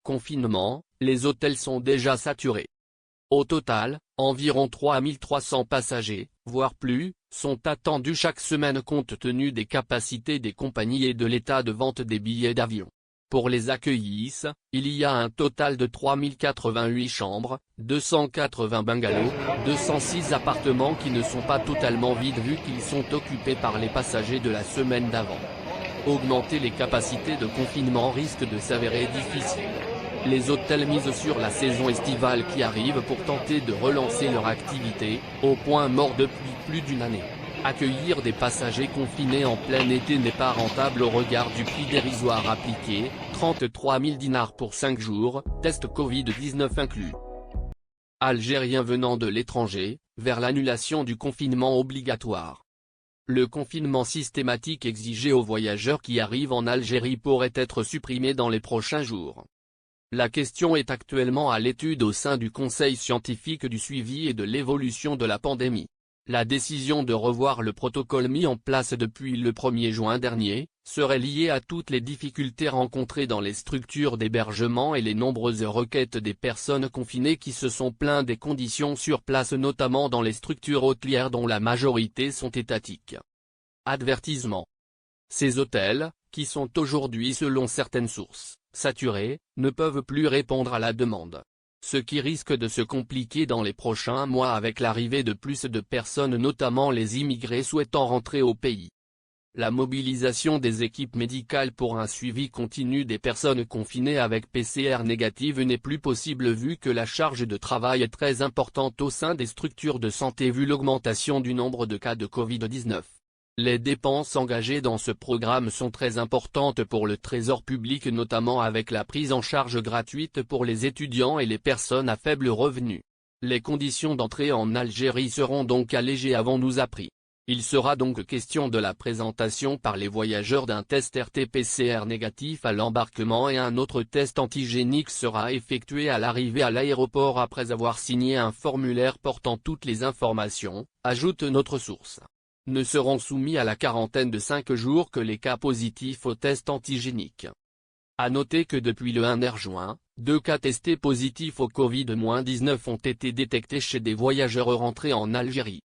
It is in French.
confinement, les hôtels sont déjà saturés. Au total, environ 3300 passagers, voire plus, sont attendus chaque semaine compte tenu des capacités des compagnies et de l'état de vente des billets d'avion. Pour les accueillisses, il y a un total de 3088 chambres, 280 bungalows, 206 appartements qui ne sont pas totalement vides vu qu'ils sont occupés par les passagers de la semaine d'avant. Augmenter les capacités de confinement risque de s'avérer difficile. Les hôtels misent sur la saison estivale qui arrive pour tenter de relancer leur activité, au point mort depuis plus d'une année. Accueillir des passagers confinés en plein été n'est pas rentable au regard du prix dérisoire appliqué, 33 000 dinars pour 5 jours, test Covid-19 inclus. Algériens venant de l'étranger, vers l'annulation du confinement obligatoire. Le confinement systématique exigé aux voyageurs qui arrivent en Algérie pourrait être supprimé dans les prochains jours. La question est actuellement à l'étude au sein du Conseil scientifique du suivi et de l'évolution de la pandémie. La décision de revoir le protocole mis en place depuis le 1er juin dernier, serait liée à toutes les difficultés rencontrées dans les structures d'hébergement et les nombreuses requêtes des personnes confinées qui se sont plaintes des conditions sur place notamment dans les structures hôtelières dont la majorité sont étatiques. Avertissement. Ces hôtels, qui sont aujourd'hui selon certaines sources, saturés, ne peuvent plus répondre à la demande. Ce qui risque de se compliquer dans les prochains mois avec l'arrivée de plus de personnes notamment les immigrés souhaitant rentrer au pays. La mobilisation des équipes médicales pour un suivi continu des personnes confinées avec PCR négative n'est plus possible vu que la charge de travail est très importante au sein des structures de santé vu l'augmentation du nombre de cas de Covid-19. Les dépenses engagées dans ce programme sont très importantes pour le trésor public notamment avec la prise en charge gratuite pour les étudiants et les personnes à faible revenu. Les conditions d'entrée en Algérie seront donc allégées avons-nous appris. Il sera donc question de la présentation par les voyageurs d'un test RT-PCR négatif à l'embarquement et un autre test antigénique sera effectué à l'arrivée à l'aéroport après avoir signé un formulaire portant toutes les informations, ajoute notre source. Ne seront soumis à la quarantaine de 5 jours que les cas positifs au test antigénique. À noter que depuis le 1er juin, 2 cas testés positifs au Covid-19 ont été détectés chez des voyageurs rentrés en Algérie.